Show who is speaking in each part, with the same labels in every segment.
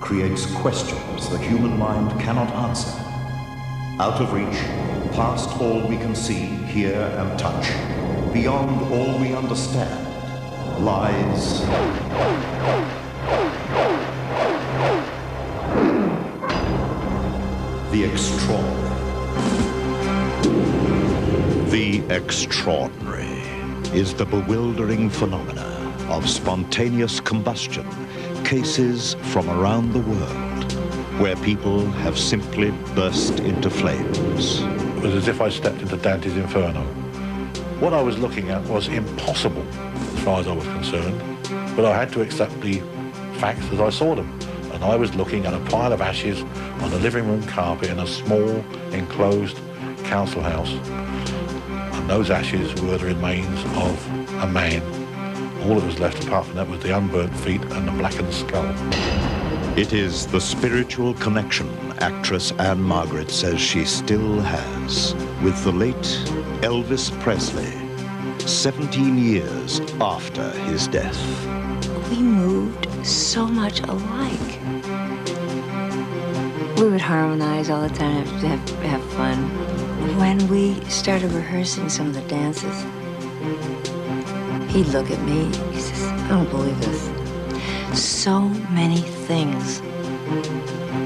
Speaker 1: creates questions the human mind cannot answer. Out of reach, past all we can see, hear, and touch, beyond all we understand, lies the extraordinary. The extraordinary is the bewildering phenomena of spontaneous combustion, cases from around the world where people have simply burst into flames.
Speaker 2: It was as if I stepped into Dante's Inferno. What I was looking at was impossible as far as I was concerned, but I had to accept the facts as I saw them. And I was looking at a pile of ashes on the living room carpet in a small, enclosed council house. And those ashes were the remains of a man. All that was left apart from that was the unburnt feet and the blackened skull.
Speaker 1: It is the spiritual connection actress Anne Margaret says she still has with the late Elvis Presley, 17 years after his death.
Speaker 3: We moved so much alike. We would harmonize all the time, have fun. When we started rehearsing some of the dances, he'd look at me, he says, I don't believe this. So many things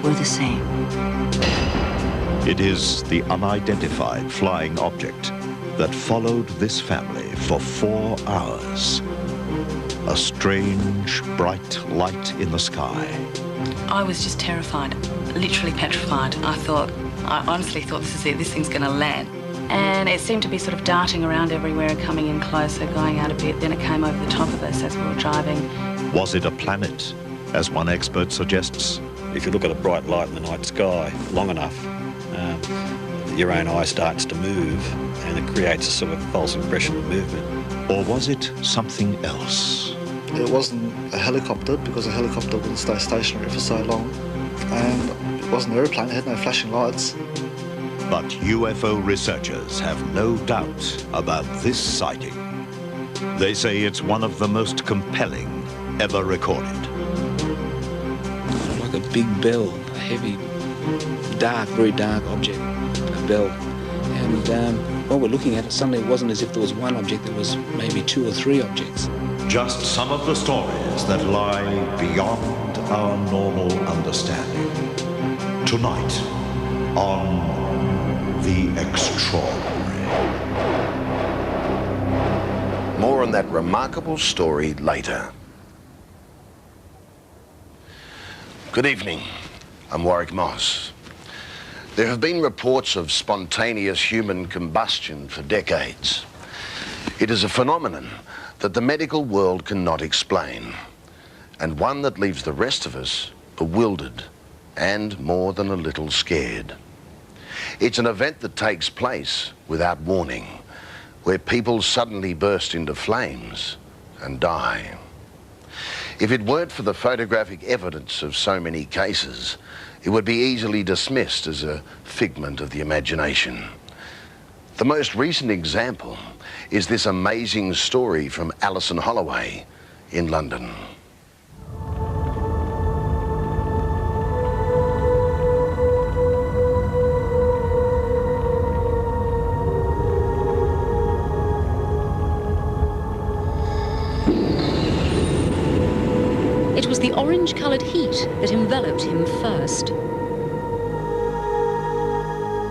Speaker 3: were the same.
Speaker 1: It is the unidentified flying object that followed this family for 4 hours. A strange, bright light in the sky.
Speaker 4: I was just terrified, literally petrified. I honestly thought, this is it, this thing's going to land. And it seemed to be sort of darting around everywhere and coming in closer, going out a bit. Then it came over the top of us as we were driving.
Speaker 1: Was it a planet, as one expert suggests?
Speaker 5: If you look at a bright light in the night sky long enough, your own eye starts to move and it creates a sort of false impression of movement.
Speaker 1: Or was it something else?
Speaker 6: It wasn't a helicopter, because a helicopter wouldn't stay stationary for so long. And it wasn't an aeroplane, it had no flashing lights.
Speaker 1: But UFO researchers have no doubt about this sighting. They say it's one of the most compelling ever recorded.
Speaker 7: Like a big bell, a heavy, dark, very dark object, a bell. And while we're looking at it, suddenly it wasn't as if there was one object, there was maybe 2 or 3 objects.
Speaker 1: Just some of the stories that lie beyond our normal understanding. Tonight on The Extraordinary.
Speaker 8: More on that remarkable story later. Good evening. I'm Warwick Moss. There have been reports of spontaneous human combustion for decades. It is a phenomenon that the medical world cannot explain, and one that leaves the rest of us bewildered and more than a little scared. It's an event that takes place without warning, where people suddenly burst into flames and die. If it weren't for the photographic evidence of so many cases, it would be easily dismissed as a figment of the imagination. The most recent example is this amazing story from Alison Holloway in London.
Speaker 9: It was the orange-coloured heat that enveloped him first.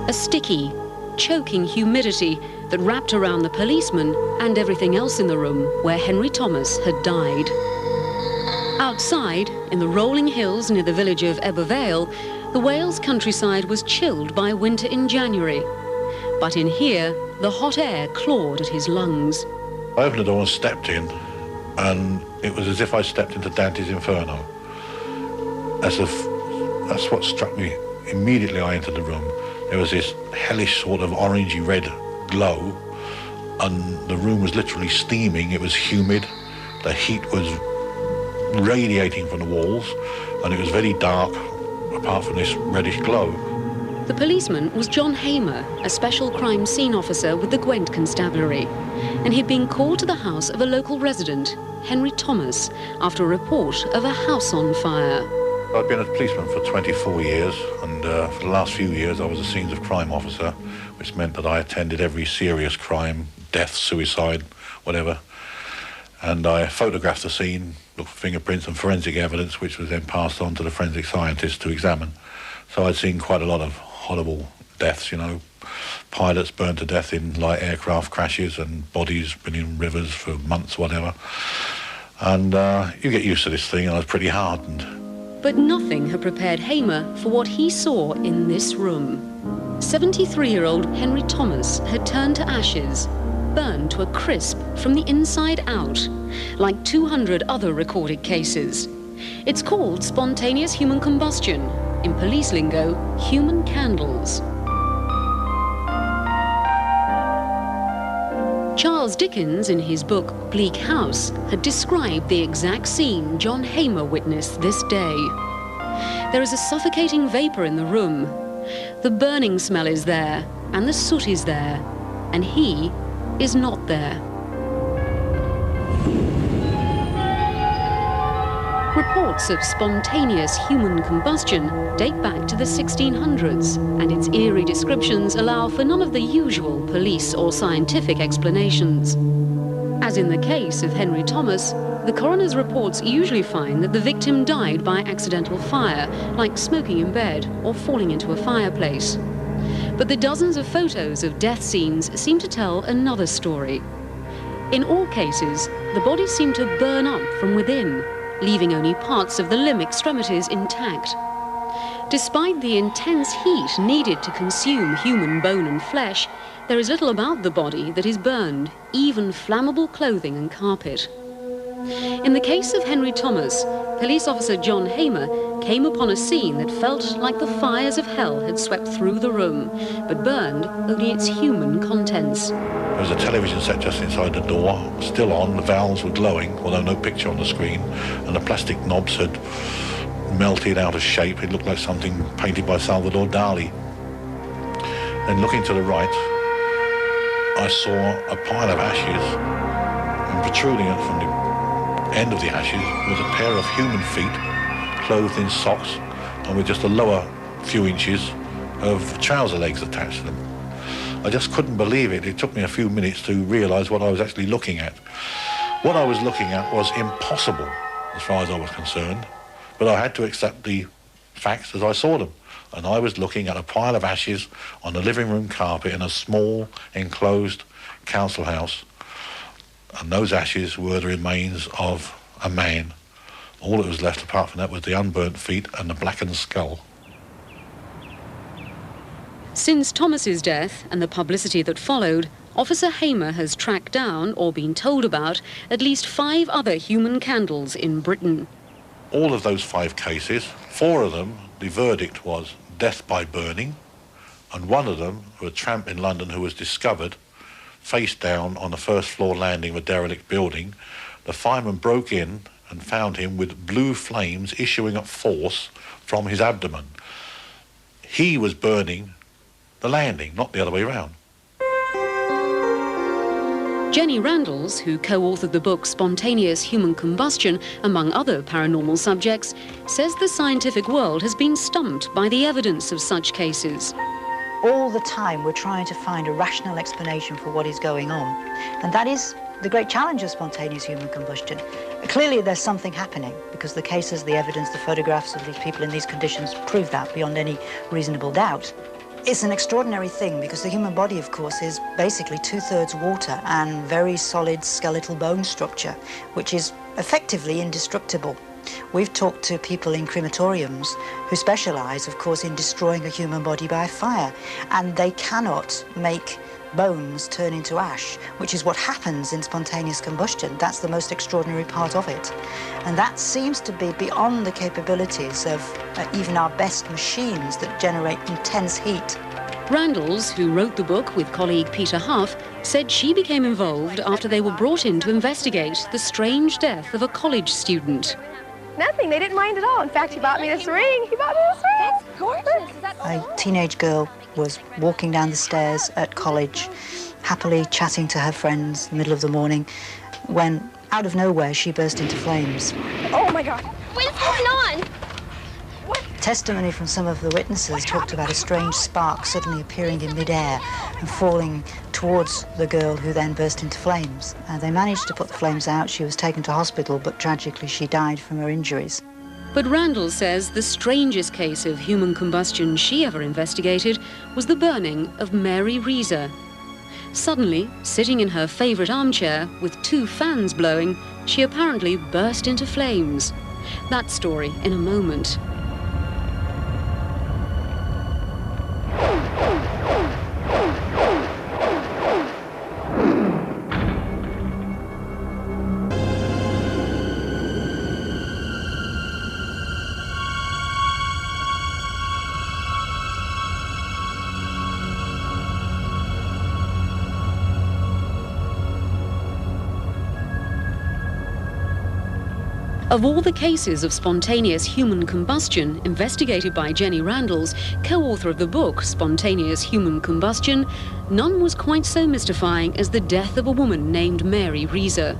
Speaker 9: A sticky, choking humidity that wrapped around the policeman and everything else in the room where Henry Thomas had died. Outside, in the rolling hills near the village of Ebervale, the Wales countryside was chilled by winter in January. But in here, the hot air clawed at his lungs.
Speaker 2: I opened the door and stepped in, and it was as if I stepped into Dante's Inferno. That's what struck me. Immediately I entered the room. There was this hellish sort of orangey red glow, and the room was literally steaming. It was humid. The heat was radiating from the walls, and it was very dark, apart from this reddish glow.
Speaker 9: The policeman was John Hamer, a special crime scene officer with the Gwent Constabulary, and he'd been called to the house of a local resident, Henry Thomas, after a report of a house on fire.
Speaker 2: I've been a policeman for 24 years, and for the last few years I was a scenes of crime officer, which meant that I attended every serious crime, death, suicide, whatever. And I photographed the scene, looked for fingerprints and forensic evidence, which was then passed on to the forensic scientists to examine. So I'd seen quite a lot of horrible deaths, you know, pilots burned to death in light aircraft crashes and bodies been in rivers for months, whatever. And you get used to this thing, and I was pretty hardened.
Speaker 9: But nothing had prepared Hamer for what he saw in this room. 73-year-old Henry Thomas had turned to ashes, burned to a crisp from the inside out, like 200 other recorded cases. It's called spontaneous human combustion, in police lingo, human candles. Charles Dickens, in his book Bleak House, had described the exact scene John Hamer witnessed this day. There is a suffocating vapour in the room. The burning smell is there, and the soot is there, and he is not there. Reports of spontaneous human combustion date back to the 1600s, and its eerie descriptions allow for none of the usual police or scientific explanations. As in the case of Henry Thomas, the coroner's reports usually find that the victim died by accidental fire, like smoking in bed or falling into a fireplace. But the dozens of photos of death scenes seem to tell another story. In all cases, the bodies seem to burn up from within, leaving only parts of the limb extremities intact. Despite the intense heat needed to consume human bone and flesh, there is little about the body that is burned, even flammable clothing and carpet. In the case of Henry Thomas, police officer John Hamer came upon a scene that felt like the fires of hell had swept through the room, but burned only its human contents.
Speaker 2: There was a television set just inside the door, still on, the valves were glowing, although no picture on the screen, and the plastic knobs had melted out of shape. It looked like something painted by Salvador Dali. Then looking to the right, I saw a pile of ashes, and protruding from the end of the ashes was a pair of human feet, clothed in socks, and with just the lower few inches of trouser legs attached to them. I just couldn't believe it. It took me a few minutes to realise what I was actually looking at. What I was looking at was impossible, as far as I was concerned, but I had to accept the facts as I saw them. And I was looking at a pile of ashes on the living room carpet in a small, enclosed council house. And those ashes were the remains of a man. All that was left apart from that was the unburnt feet and the blackened skull.
Speaker 9: Since Thomas's death and the publicity that followed, Officer Hamer has tracked down, or been told about, at least 5 other human candles in Britain.
Speaker 2: All of those 5 cases, 4 of them, the verdict was death by burning, and one of them, a tramp in London who was discovered face down on the first floor landing of a derelict building. The fireman broke in and found him with blue flames issuing at force from his abdomen. He was burning the landing, not the other way around.
Speaker 9: Jenny Randalls, who co-authored the book Spontaneous Human Combustion, among other paranormal subjects, says the scientific world has been stumped by the evidence of such cases.
Speaker 10: All the time we're trying to find a rational explanation for what is going on. And that is the great challenge of spontaneous human combustion. Clearly there's something happening, because the cases, the evidence, the photographs of these people in these conditions prove that beyond any reasonable doubt. It's an extraordinary thing, because the human body, of course, is basically 2/3 water and very solid skeletal bone structure, which is effectively indestructible. We've talked to people in crematoriums who specialise, of course, in destroying a human body by fire, and they cannot make bones turn into ash, which is what happens in spontaneous combustion. That's the most extraordinary part of it. And that seems to be beyond the capabilities of even our best machines that generate intense heat.
Speaker 9: Randalls, who wrote the book with colleague Peter Huff, said she became involved after they were brought in to investigate the strange death of a college student.
Speaker 11: Nothing, they didn't mind at all. In fact, he bought me this ring. He bought me this ring. That's gorgeous.
Speaker 10: A teenage girl was walking down the stairs at college, happily chatting to her friends in the middle of the morning, when, out of nowhere, she burst into flames.
Speaker 11: Oh, my God.
Speaker 12: What's going on?
Speaker 10: Testimony from some of the witnesses talked about a strange spark suddenly appearing in midair and falling towards the girl, who then burst into flames. They managed to put the flames out. She was taken to hospital, but tragically she died from her injuries.
Speaker 9: But Randall says the strangest case of human combustion she ever investigated was the burning of Mary Reeser. Suddenly, sitting in her favourite armchair with 2 fans blowing, she apparently burst into flames. That story in a moment. Of all the cases of spontaneous human combustion investigated by Jenny Randalls, co-author of the book Spontaneous Human Combustion, none was quite so mystifying as the death of a woman named Mary Reeser.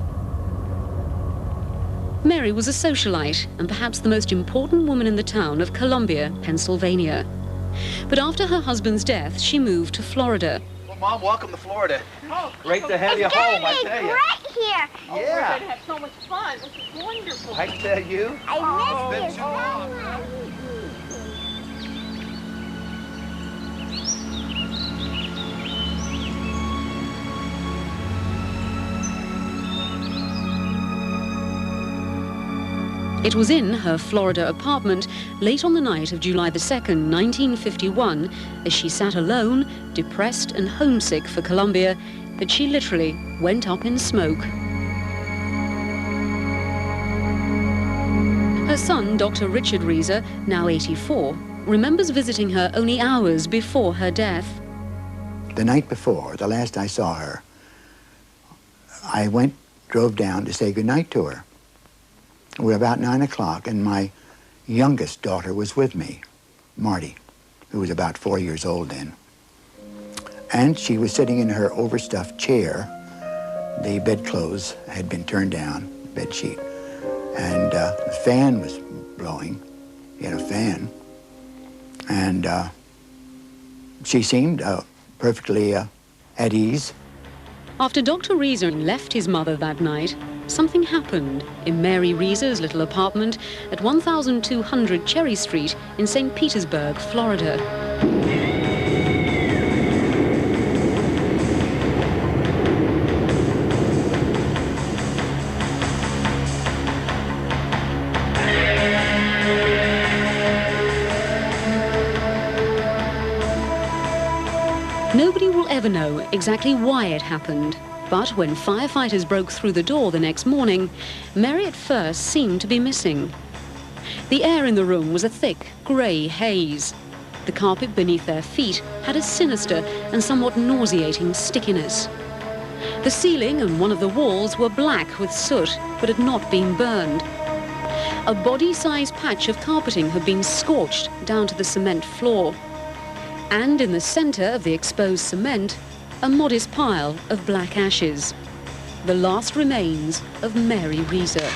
Speaker 9: Mary was a socialite and perhaps the most important woman in the town of Columbia, Pennsylvania. But after her husband's death, she moved to Florida.
Speaker 12: Well, Mom, welcome to Florida.
Speaker 11: Oh,
Speaker 12: Great to have you home, I tell you.
Speaker 11: Great here.
Speaker 12: Yeah.
Speaker 11: We're going to have so much fun. This is wonderful.
Speaker 12: I tell you.
Speaker 11: I
Speaker 12: It's
Speaker 11: miss
Speaker 12: been too long.
Speaker 9: It was in her Florida apartment late on the night of July the 2nd, 1951, as she sat alone, depressed and homesick for Columbia, that she literally went up in smoke. Her son, Dr. Richard Reeser, now 84, remembers visiting her only hours before her death.
Speaker 13: The night before, the last I saw her, I drove down to say goodnight to her. We were about 9 o'clock, and my youngest daughter was with me, Marty, who was about 4 years old then. And she was sitting in her overstuffed chair. The bedclothes had been turned down, bed sheet, and the fan was blowing. He had a fan. And she seemed perfectly at ease.
Speaker 9: After Dr. Reeser left his mother that night, something happened in Mary Reeser's little apartment at 1200 Cherry Street in St. Petersburg, Florida. Nobody will ever know exactly why it happened. But when firefighters broke through the door the next morning, Mary at first seemed to be missing. The air in the room was a thick, grey haze. The carpet beneath their feet had a sinister and somewhat nauseating stickiness. The ceiling and one of the walls were black with soot, but had not been burned. A body-sized patch of carpeting had been scorched down to the cement floor. And in the centre of the exposed cement, a modest pile of black ashes, the last remains of Mary Reeser.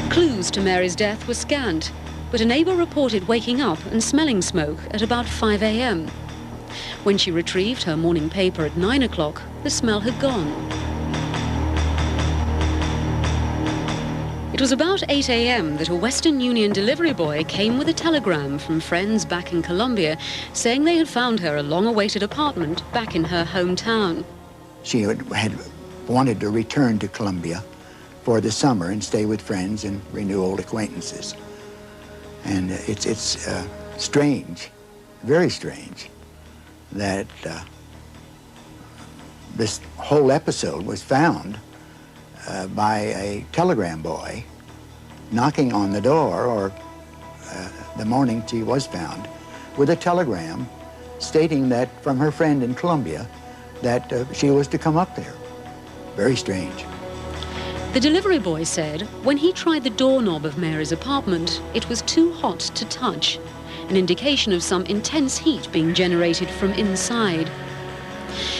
Speaker 9: Clues to Mary's death were scant, but a neighbour reported waking up and smelling smoke at about 5 a.m. When she retrieved her morning paper at 9 o'clock, the smell had gone. It was about 8 a.m. that a Western Union delivery boy came with a telegram from friends back in Columbia saying they had found her a long-awaited apartment back in her hometown.
Speaker 13: She had wanted to return to Columbia for the summer and stay with friends and renew old acquaintances. And it's strange, very strange, that this whole episode was found by a telegram boy knocking on the door, or the morning she was found, with a telegram stating that from her friend in Columbia that she was to come up there. Very strange.
Speaker 9: The delivery boy said when he tried the doorknob of Mary's apartment, it was too hot to touch, an indication of some intense heat being generated from inside.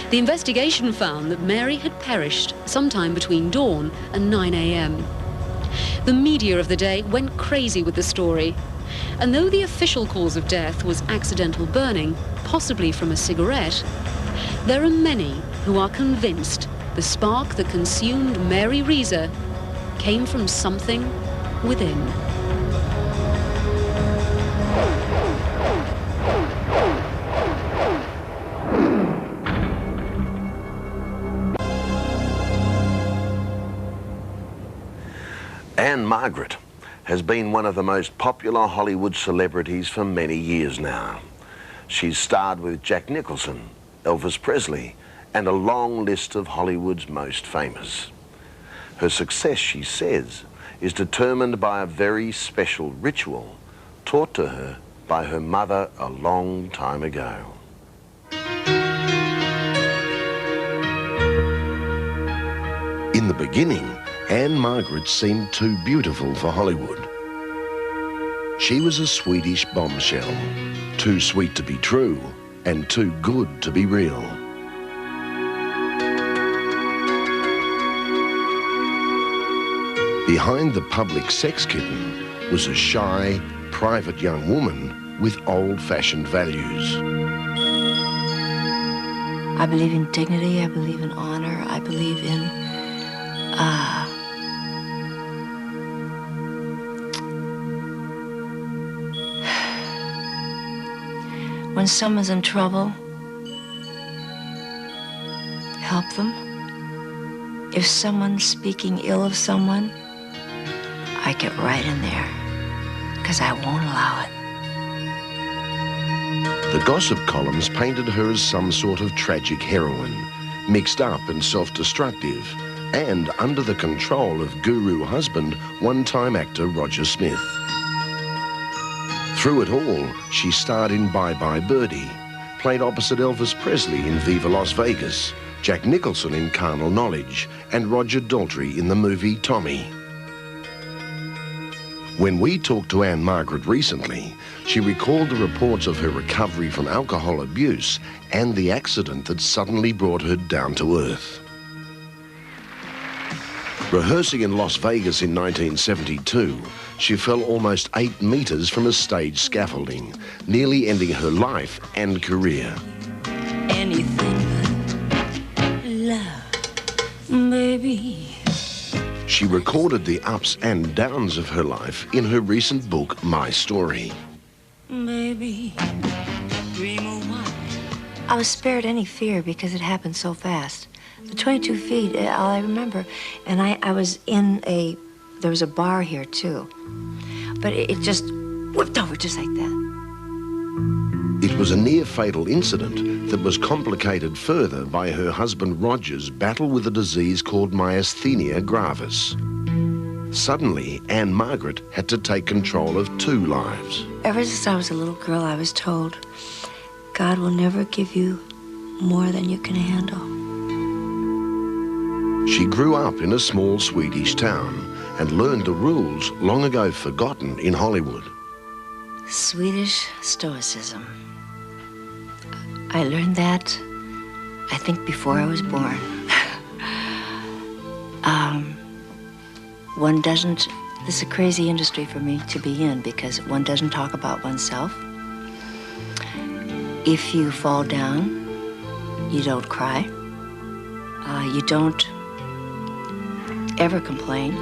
Speaker 9: The investigation found that Mary had perished sometime between dawn and 9 a.m. The media of the day went crazy with the story. And though the official cause of death was accidental burning, possibly from a cigarette, there are many who are convinced the spark that consumed Mary Reeser came from something within.
Speaker 8: Anne Margaret has been one of the most popular Hollywood celebrities for many years now. She's starred with Jack Nicholson, Elvis Presley, and a long list of Hollywood's most famous. Her success, she says, is determined by a very special ritual taught to her by her mother a long time ago. In the beginning, Anne Margaret seemed too beautiful for Hollywood. She was a Swedish bombshell, too sweet to be true and too good to be real. Behind the public sex kitten was a shy, private young woman with old-fashioned values.
Speaker 3: I believe in dignity, I believe in honor, I believe in when someone's in trouble, help them. If someone's speaking ill of someone, I get right in there, because I won't allow it.
Speaker 8: The gossip columns painted her as some sort of tragic heroine, mixed up and self-destructive, and under the control of guru husband, one-time actor Roger Smith. Through it all, she starred in Bye Bye Birdie, played opposite Elvis Presley in Viva Las Vegas, Jack Nicholson in Carnal Knowledge, and Roger Daltrey in the movie Tommy. When we talked to Anne Margaret recently, she recalled the reports of her recovery from alcohol abuse and the accident that suddenly brought her down to earth. Rehearsing in Las Vegas in 1972, she fell almost 8 meters from a stage scaffolding, nearly ending her life and career.
Speaker 3: Anything but love, baby.
Speaker 8: She recorded the ups and downs of her life in her recent book, My Story.
Speaker 3: Baby, dream of what? I was spared any fear because it happened so fast. The 22 feet, all I remember, and I was in there was a bar here too, but it just whipped over just like that.
Speaker 8: It was a near-fatal incident that was complicated further by her husband Roger's battle with a disease called myasthenia gravis. Suddenly, Anne Margaret had to take control of 2 lives.
Speaker 3: Ever since I was a little girl, I was told, God will never give you more than you can handle.
Speaker 8: She grew up in a small Swedish town and learned the rules long ago forgotten in Hollywood.
Speaker 3: Swedish stoicism. I learned that, I think, before I was born. One doesn't, this is a crazy industry for me to be in because one doesn't talk about oneself. If you fall down, you don't cry. You don't ever complain.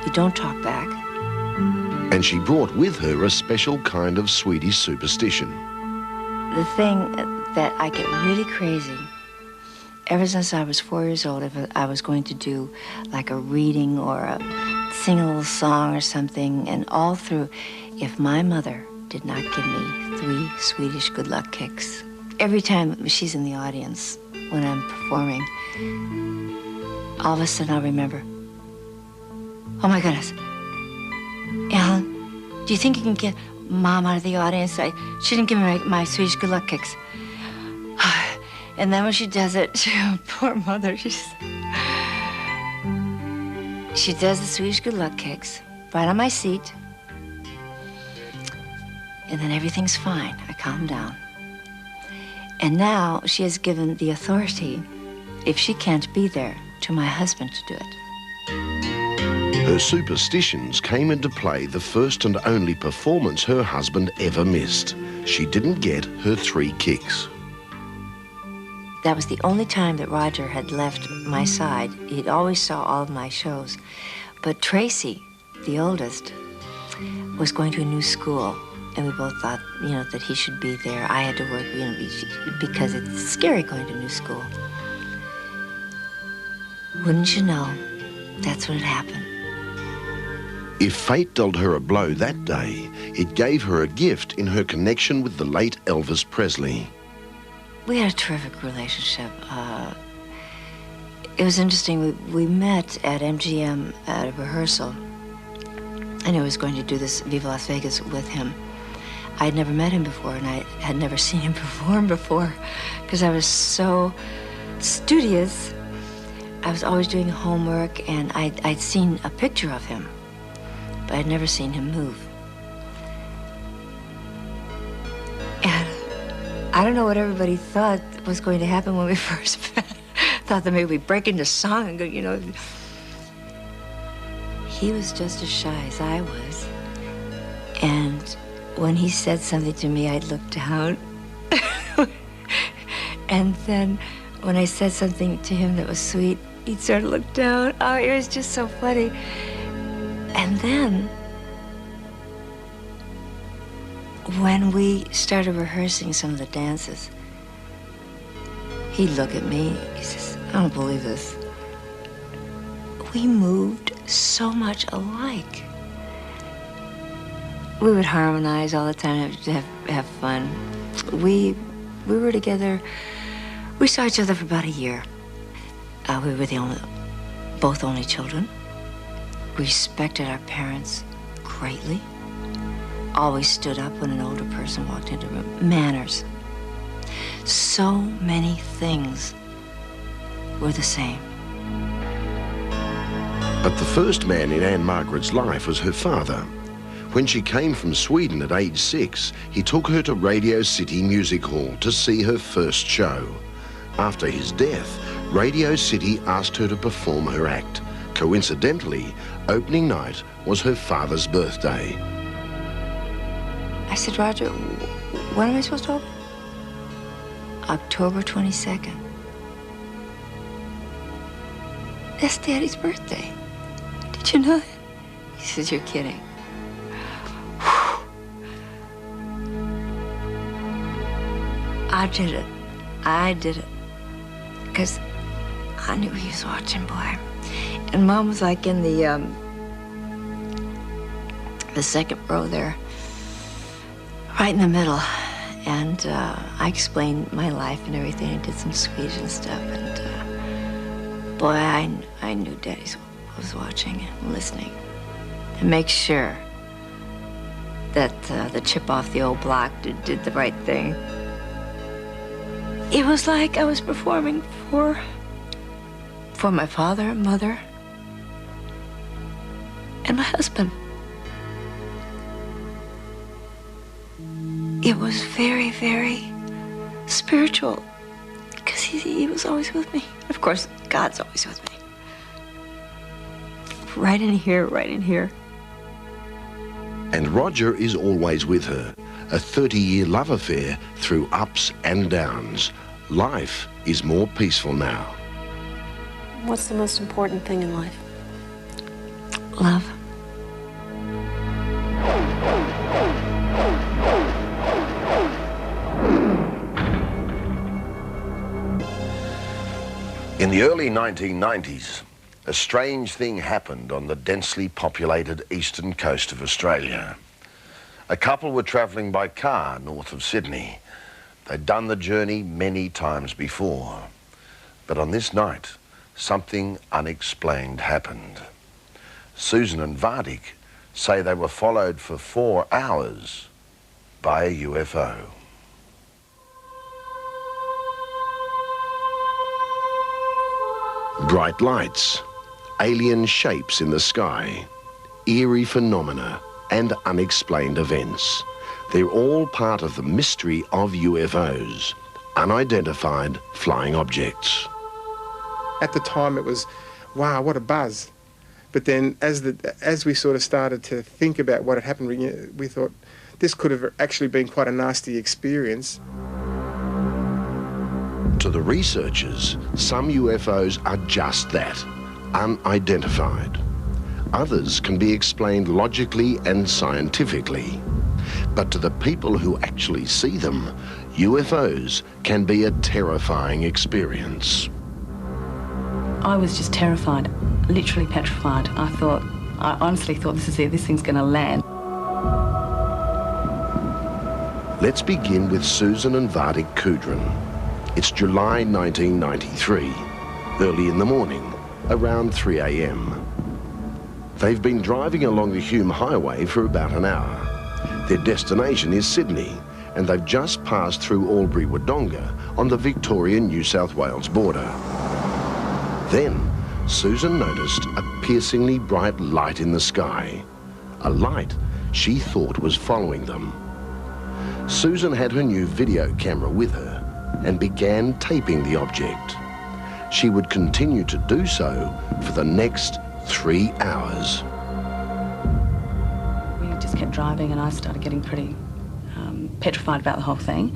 Speaker 3: You don't talk back.
Speaker 8: And she brought with her a special kind of Swedish superstition.
Speaker 3: The thing that I get really crazy, ever since I was 4 years old, if I was going to do like a reading or sing a little song or something, and all through, if my mother did not give me 3 Swedish good luck kicks, every time she's in the audience when I'm performing, all of a sudden I'll remember, oh my goodness, Ellen, do you think you can get Mom out of the audience? She didn't give me my Swedish good luck kicks. And then when she does it, poor mother, she does the Swedish good luck kicks right on my seat. And then everything's fine. I calm down. And now she has given the authority, if she can't be there, to my husband to do it.
Speaker 8: Her superstitions came into play the first and only performance her husband ever missed. She didn't get her 3 kicks.
Speaker 3: That was the only time that Roger had left my side. He'd always saw all of my shows. But Tracy, the oldest, was going to a new school. And we both thought, you know, that he should be there. I had to work, you know, because it's scary going to a new school. Wouldn't you know, that's what had happened.
Speaker 8: If fate dealt her a blow that day, it gave her a gift in her connection with the late Elvis Presley.
Speaker 3: We had a terrific relationship. It was interesting. We met at MGM at a rehearsal, and I was going to do this Viva Las Vegas with him. I had never met him before, and I had never seen him perform before, because I was so studious. I was always doing homework, and I'd seen a picture of him, but I'd never seen him move. And I don't know what everybody thought was going to happen when we first met. Thought that maybe we'd break into song and go, you know. He was just as shy as I was. And when he said something to me, I'd look down. And then when I said something to him that was sweet, he'd sort of look down. Oh, it was just so funny. And then, when we started rehearsing some of the dances, he'd look at me, he says, I don't believe this. We moved so much alike. We would harmonize all the time, have fun. We were together, we saw each other for about a year. We were both only children. We respected our parents greatly. Always stood up when an older person walked into the room. Manners. So many things were the same.
Speaker 8: But the first man in Anne Margaret's life was her father. When she came from Sweden at age 6, he took her to Radio City Music Hall to see her first show. After his death, Radio City asked her to perform her act. Coincidentally, opening night was her father's birthday.
Speaker 3: I said, Roger, when am I supposed to open? October 22nd. That's Daddy's birthday. Did you know that? He says, you're kidding. I did it. I did it. Because I knew he was watching, boy. And Mom was like in the second row there, right in the middle. And I explained my life and everything. I did some Swedish stuff. And boy, I knew Daddy was watching and listening. And make sure that the chip off the old block did the right thing. It was like I was performing for my father, mother, and my husband. It was very, very spiritual, because he was always with me. Of course, God's always with me. Right in here, right in here.
Speaker 8: And Roger is always with her. A 30-year love affair through ups and downs. Life is more peaceful now.
Speaker 14: What's the most important thing in life?
Speaker 3: Love.
Speaker 8: In the early 1990s, a strange thing happened on the densely populated eastern coast of Australia. A couple were travelling by car north of Sydney. They'd done the journey many times before. But on this night, something unexplained happened. Susan and Vardik say they were followed for 4 hours by a UFO. Bright lights, alien shapes in the sky, eerie phenomena, and unexplained events. They're all part of the mystery of UFOs, unidentified flying objects.
Speaker 15: At the time it was, wow, what a buzz. But then as we sort of started to think about what had happened, we thought this could have actually been quite a nasty experience.
Speaker 8: To the researchers, some UFOs are just that, unidentified. Others can be explained logically and scientifically. But to the people who actually see them, UFOs can be a terrifying experience.
Speaker 4: I was just terrified, literally petrified. I honestly thought, this is it, this thing's going to land.
Speaker 8: Let's begin with Susan and Vardik Kudrin. It's July 1993, early in the morning, around 3 a.m. They've been driving along the Hume Highway for about an hour. Their destination is Sydney, and they've just passed through Albury-Wodonga on the Victoria-New South Wales border. Then, Susan noticed a piercingly bright light in the sky, a light she thought was following them. Susan had her new video camera with her and began taping the object. She would continue to do so for the next 3 hours.
Speaker 4: We just kept driving and I started getting pretty petrified about the whole thing.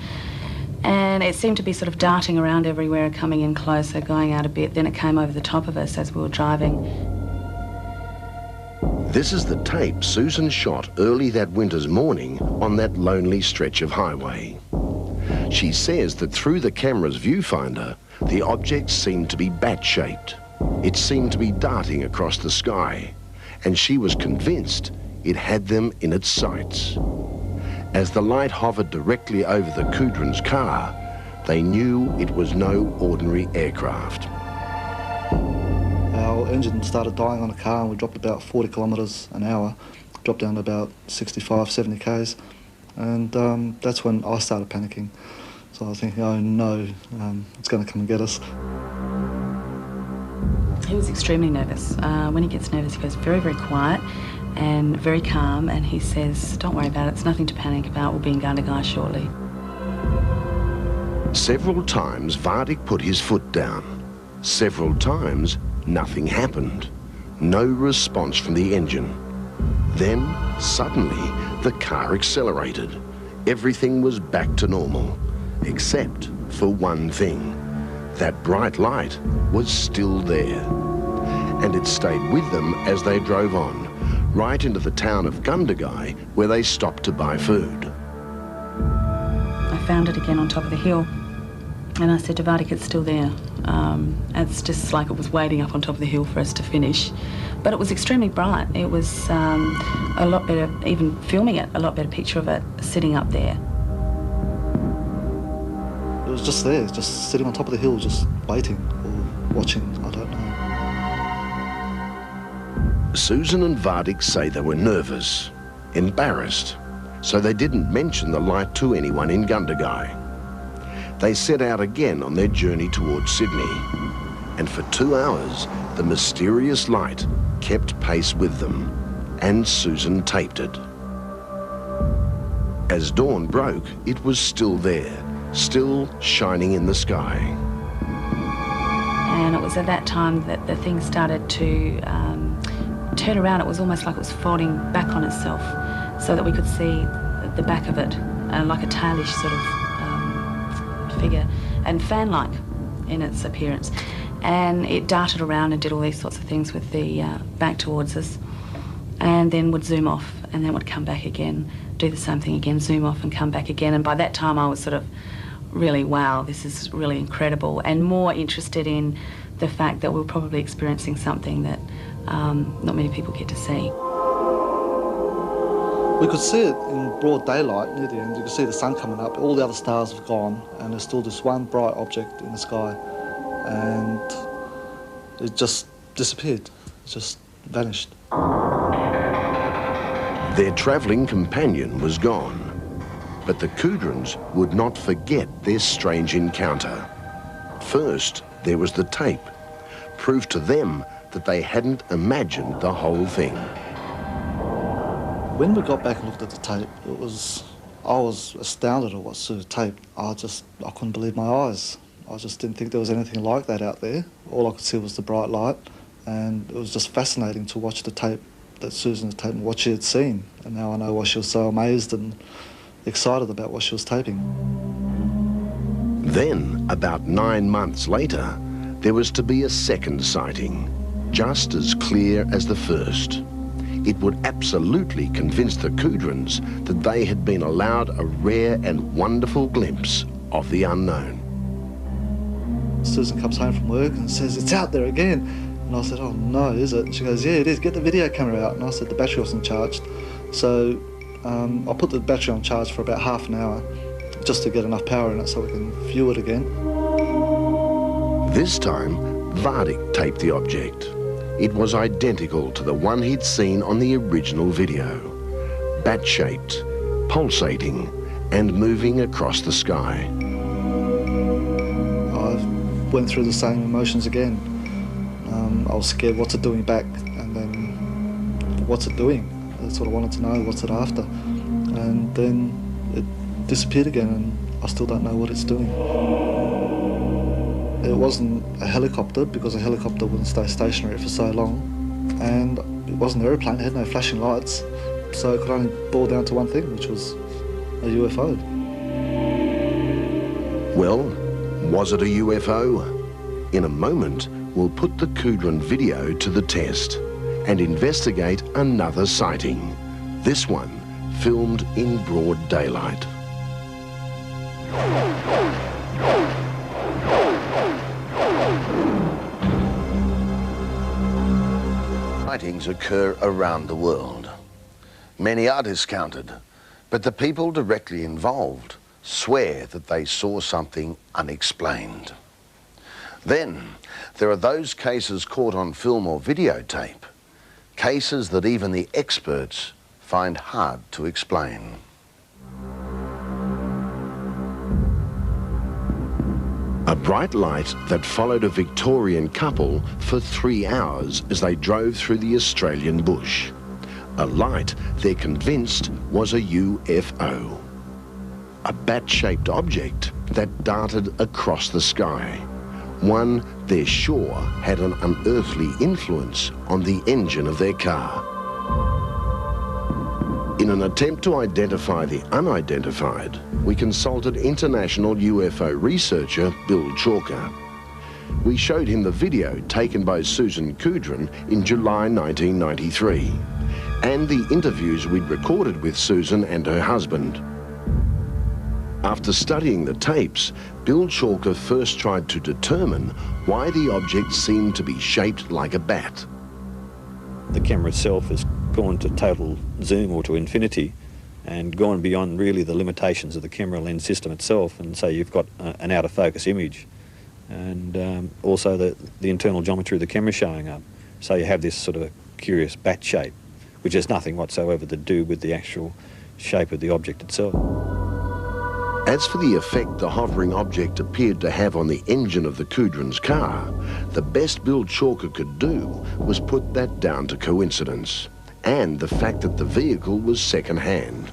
Speaker 4: And it seemed to be sort of darting around everywhere, coming in closer, going out a bit. Then it came over the top of us as we were driving.
Speaker 8: This is the tape Susan shot early that winter's morning on that lonely stretch of highway. She says that through the camera's viewfinder, the object seemed to be bat-shaped. It seemed to be darting across the sky, and she was convinced it had them in its sights. As the light hovered directly over the Kudrin's car, they knew it was no ordinary aircraft.
Speaker 6: Our engine started dying on the car and we dropped about 40 kilometres an hour, dropped down to about 65, 70 k's, and that's when I started panicking. So I was thinking, oh no, it's going to come and get us.
Speaker 4: He was extremely nervous. When he gets nervous, he goes very, very quiet and very calm, and he says, don't worry about it, it's nothing to panic about, we'll be in Gundagai shortly.
Speaker 8: Several times Vardik put his foot down. Several times nothing happened. No response from the engine. Then, suddenly, the car accelerated. Everything was back to normal, except for one thing. That bright light was still there. And it stayed with them as they drove on, right into the town of Gundagai, where they stopped to buy food.
Speaker 4: I found it again on top of the hill, and I said to Vardik, it's still there. It's just like it was waiting up on top of the hill for us to finish. But it was extremely bright. It was a lot better, even filming it, a lot better picture of it sitting up there.
Speaker 6: It was just there, just sitting on top of the hill, just waiting or watching, I don't know.
Speaker 8: Susan and Vardik say they were nervous, embarrassed, so they didn't mention the light to anyone in Gundagai. They set out again on their journey towards Sydney, and for 2 hours, the mysterious light kept pace with them, and Susan taped it. As dawn broke, it was still there, still shining in the sky.
Speaker 4: And it was at that time that the thing started to turn around. It was almost like it was folding back on itself, so that we could see the back of it, like a tailish sort of figure, and fan-like in its appearance. And it darted around and did all these sorts of things with the back towards us, and then would zoom off, and then would come back again, do the same thing again, zoom off and come back again. And by that time I was sort of really, wow, this is really incredible, and more interested in the fact that we were probably experiencing something that not many people get to see.
Speaker 6: We could see it in broad daylight near the end. You could see the sun coming up, all the other stars have gone, and there's still this one bright object in the sky, and it just disappeared, it just vanished.
Speaker 8: Their travelling companion was gone, but the Kudrins would not forget their strange encounter. First, there was the tape, proof to them that they hadn't imagined the whole thing.
Speaker 6: When we got back and looked at the tape, I was astounded at what Sue taped. I couldn't believe my eyes. I just didn't think there was anything like that out there. All I could see was the bright light And it was just fascinating to watch the tape that Susan had taken, what she had seen. And now I know why she was so amazed and excited about what she was taping.
Speaker 8: Then, about 9 months later, there was to be a second sighting, just as clear as the first. It would absolutely convince the Kudrins that they had been allowed a rare and wonderful glimpse of the unknown.
Speaker 6: Susan comes home from work and says, "It's out there again." And I said, "Oh no, is it?" And she goes, "Yeah, it is. Get the video camera out." And I said the battery wasn't charged. So I put the battery on charge for about half an hour just to get enough power in it so we can view it again.
Speaker 8: This time, Vardic taped the object. It was identical to the one he'd seen on the original video. Bat-shaped, pulsating, and moving across the sky.
Speaker 6: I went through the same emotions again. I was scared, what's it doing back? And then, what's it doing? That's what I wanted to know, what's it after? And then it disappeared again, and I still don't know what it's doing. It wasn't a helicopter, because a helicopter wouldn't stay stationary for so long. And it wasn't an aeroplane, it had no flashing lights. So it could only boil down to one thing, which was a UFO.
Speaker 8: Well, was it a UFO? In a moment, we'll put the Kudrin video to the test and investigate another sighting. This one filmed in broad daylight. Sightings occur around the world. Many are discounted, but the people directly involved swear that they saw something unexplained. Then, there are those cases caught on film or videotape, cases that even the experts find hard to explain. A bright light that followed a Victorian couple for 3 hours as they drove through the Australian bush. A light they're convinced was a UFO. A bat-shaped object that darted across the sky. One they're sure had an unearthly influence on the engine of their car. In an attempt to identify the unidentified, we consulted international UFO researcher Bill Chalker. We showed him the video taken by Susan Kudrin in July 1993, and the interviews we'd recorded with Susan and her husband. After studying the tapes, Bill Chalker first tried to determine why the object seemed to be shaped like a bat.
Speaker 5: The camera itself has gone to total zoom or to infinity and gone beyond really the limitations of the camera lens system itself, and so you've got an out of focus image, and also the internal geometry of the camera showing up. So you have this sort of curious bat shape, which has nothing whatsoever to do with the actual shape of the object itself.
Speaker 8: As for the effect the hovering object appeared to have on the engine of the Kudrin's car, the best Bill Chalker could do was put that down to coincidence, and the fact that the vehicle was second-hand.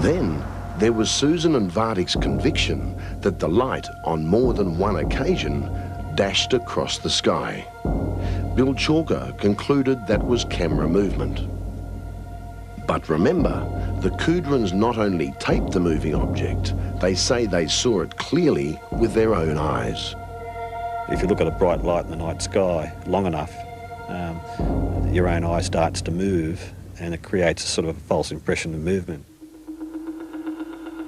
Speaker 8: Then there was Susan and Vardic's conviction that the light, on more than one occasion, dashed across the sky. Bill Chalker concluded that was camera movement. But remember, the Kudrins not only taped the moving object, they say they saw it clearly with their own eyes.
Speaker 5: If you look at a bright light in the night sky long enough, your own eye starts to move, and it creates a sort of false impression of movement.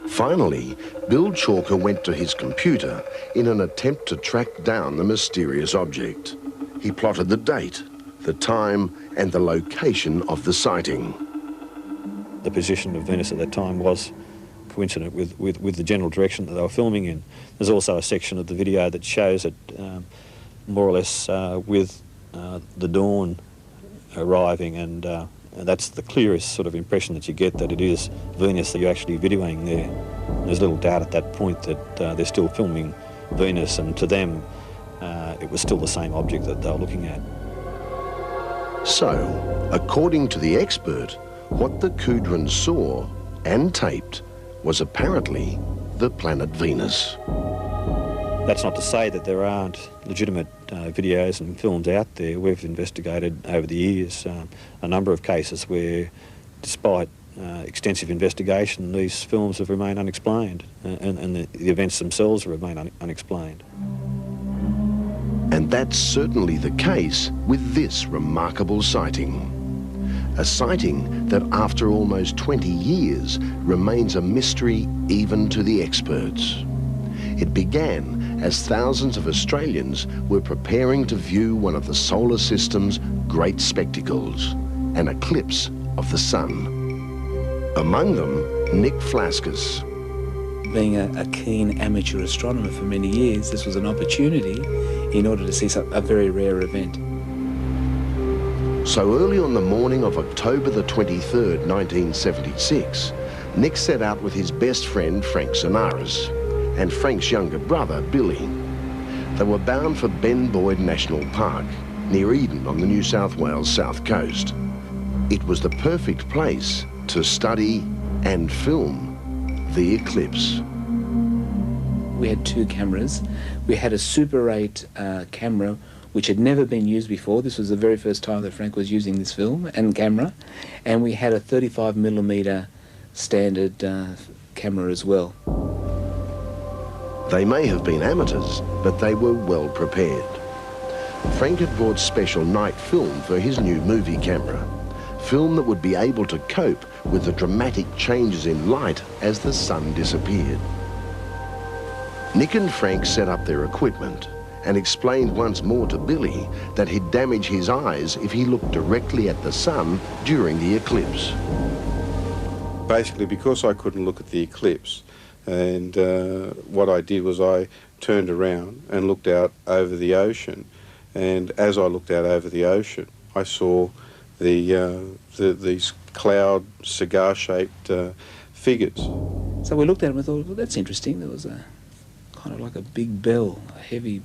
Speaker 8: Finally, Bill Chalker went to his computer in an attempt to track down the mysterious object. He plotted the date, the time, and the location of the sighting.
Speaker 5: The position of Venus at that time was coincident with the general direction that they were filming in. There's also a section of the video that shows it more or less with the dawn arriving, and that's the clearest sort of impression that you get, that it is Venus that you're actually videoing there. And there's little doubt at that point that they're still filming Venus, and to them it was still the same object that they were looking at.
Speaker 8: So, according to the expert, what the Kudrins saw and taped was apparently the planet Venus.
Speaker 5: That's not to say that there aren't legitimate videos and films out there. We've investigated over the years a number of cases where, despite extensive investigation, these films have remained unexplained, and the events themselves remain unexplained.
Speaker 8: And that's certainly the case with this remarkable sighting. A sighting that, after almost 20 years, remains a mystery even to the experts. It began as thousands of Australians were preparing to view one of the solar system's great spectacles, an eclipse of the sun. Among them, Nick Flaskas.
Speaker 7: Being a keen amateur astronomer for many years, this was an opportunity in order to see a very rare event.
Speaker 8: So early on the morning of October the 23rd, 1976, Nick set out with his best friend, Frank Sinaras, and Frank's younger brother, Billy. They were bound for Ben Boyd National Park, near Eden on the New South Wales south coast. It was the perfect place to study and film the eclipse.
Speaker 7: We had two cameras. We had a Super 8 camera which had never been used before. This was the very first time that Frank was using this film and camera. And we had a 35mm standard camera as well.
Speaker 8: They may have been amateurs, but they were well prepared. Frank had brought special night film for his new movie camera, film that would be able to cope with the dramatic changes in light as the sun disappeared. Nick and Frank set up their equipment and explained once more to Billy that he'd damage his eyes if he looked directly at the sun during the eclipse.
Speaker 16: Basically, because I couldn't look at the eclipse, and what I did was I turned around and looked out over the ocean, and as I looked out over the ocean, I saw these cloud, cigar-shaped figures.
Speaker 7: So we looked at them and thought, well, that's interesting. There was a kind of like a big bell, a heavy,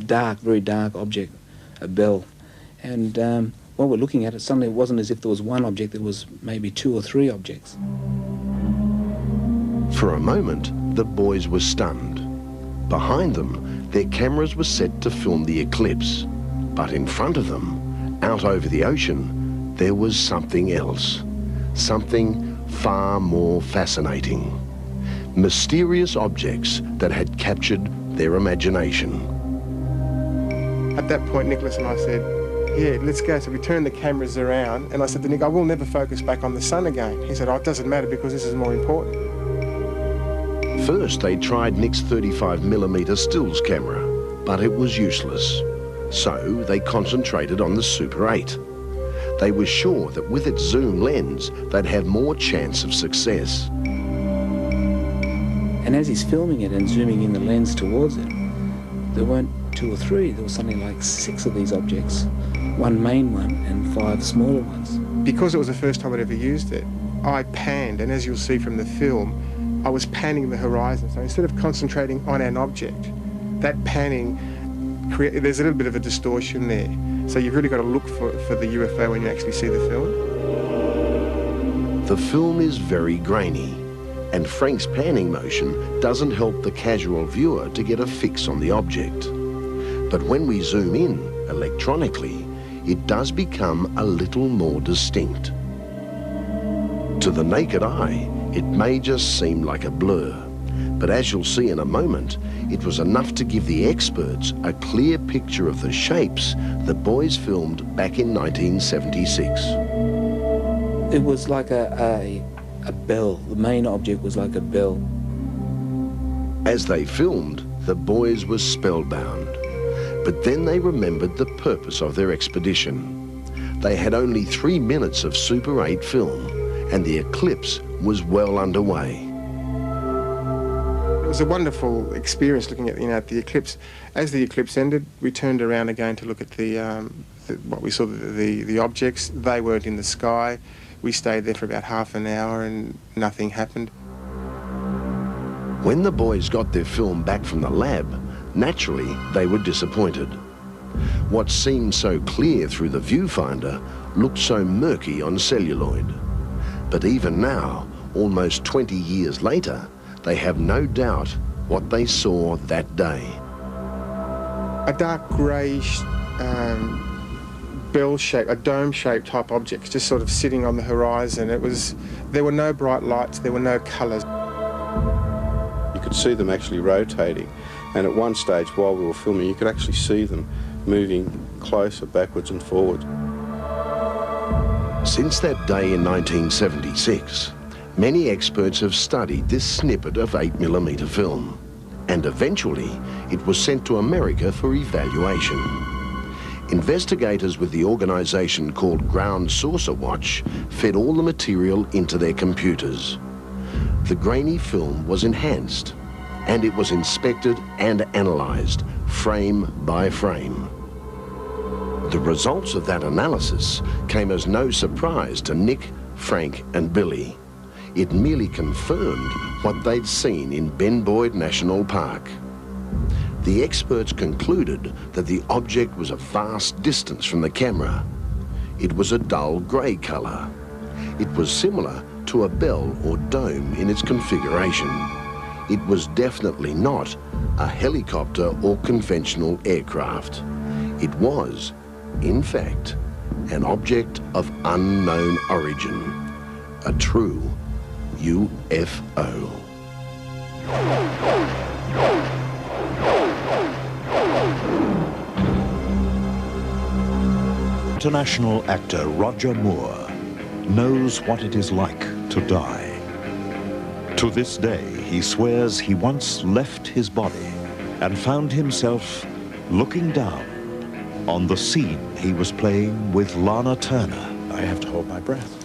Speaker 7: dark, very dark object, a bell. And while we're looking at it, suddenly it wasn't as if there was one object, there was maybe two or three objects.
Speaker 8: For a moment, the boys were stunned. Behind them, their cameras were set to film the eclipse. But in front of them, out over the ocean, there was something else. Something far more fascinating. Mysterious objects that had captured their imagination.
Speaker 15: At that point, Nicholas and I said, yeah, let's go. So we turned the cameras around, and I said to Nick, I will never focus back on the sun again. He said, oh, it doesn't matter because this is more important.
Speaker 8: First, they tried Nick's 35mm stills camera, but it was useless. So they concentrated on the Super 8. They were sure that with its zoom lens, they'd have more chance of success.
Speaker 7: And as he's filming it and zooming in the lens towards it, there weren't two or three, there was something like 6 of these objects. One main one and 5 smaller ones.
Speaker 15: Because it was the first time I'd ever used it, I panned, and as you'll see from the film, I was panning the horizon. So instead of concentrating on an object, that panning, there's a little bit of a distortion there. So you've really got to look for the UFO when you actually see the film.
Speaker 8: The film is very grainy, and Frank's panning motion doesn't help the casual viewer to get a fix on the object. But when we zoom in electronically, it does become a little more distinct. To the naked eye, it may just seem like a blur, but as you'll see in a moment, it was enough to give the experts a clear picture of the shapes the boys filmed back in 1976.
Speaker 7: It was like a bell. The main object was like a bell.
Speaker 8: As they filmed, the boys were spellbound. But then they remembered the purpose of their expedition. They had only 3 minutes of Super 8 film, and the eclipse was well underway.
Speaker 15: It was a wonderful experience looking at, at the eclipse. As the eclipse ended, we turned around again to look at what we saw, the objects. They weren't in the sky. We stayed there for about half an hour and nothing happened.
Speaker 8: When the boys got their film back from the lab, naturally, they were disappointed. What seemed so clear through the viewfinder looked so murky on celluloid. But even now, almost 20 years later, they have no doubt what they saw that day.
Speaker 15: a dark greyish bell-shaped, a dome-shaped type object, just sort of sitting on the horizon. There were no bright lights, there were no colours.
Speaker 16: You could see them actually rotating, and at one stage while we were filming you could actually see them moving closer, backwards and forwards.
Speaker 8: Since that day in 1976, many experts have studied this snippet of 8mm film, and eventually it was sent to America for evaluation. Investigators with the organisation called Ground Saucer Watch fed all the material into their computers. The grainy film was enhanced, and it was inspected and analysed, frame by frame. The results of that analysis came as no surprise to Nick, Frank and Billy. It merely confirmed what they'd seen in Ben Boyd National Park. The experts concluded that the object was a vast distance from the camera. It was a dull grey colour. It was similar to a bell or dome in its configuration. It was definitely not a helicopter or conventional aircraft. It was, in fact, an object of unknown origin, a true UFO.
Speaker 1: International actor Roger Moore knows what it is like to die. To this day, he swears he once left his body and found himself looking down on the scene he was playing with Lana Turner.
Speaker 2: I have to hold my breath.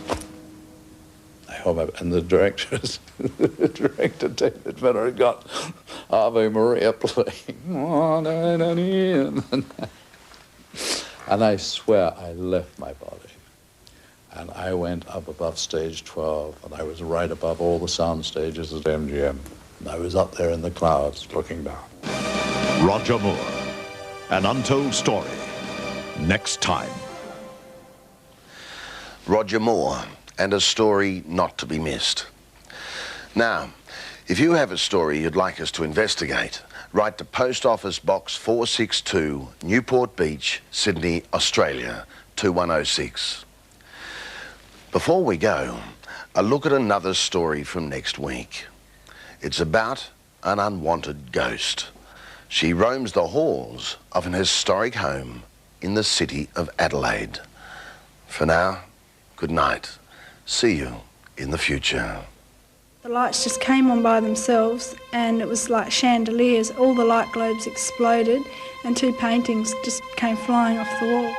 Speaker 2: And the director, David Miller, had got Ave Maria playing. And I swear I left my body. And I went up above stage 12, and I was right above all the sound stages at MGM. And I was up there in the clouds looking down.
Speaker 1: Roger Moore, an untold story, next time.
Speaker 8: Roger Moore, and a story not to be missed. Now, if you have a story you'd like us to investigate, write to Post Office Box 462, Newport Beach, Sydney, Australia, 2106. Before we go, a look at another story from next week. It's about an unwanted ghost. She roams the halls of an historic home in the city of Adelaide. For now, good night. See you in the future.
Speaker 17: The lights just came on by themselves, and it was like chandeliers. All the light globes exploded and two paintings just came flying off the wall.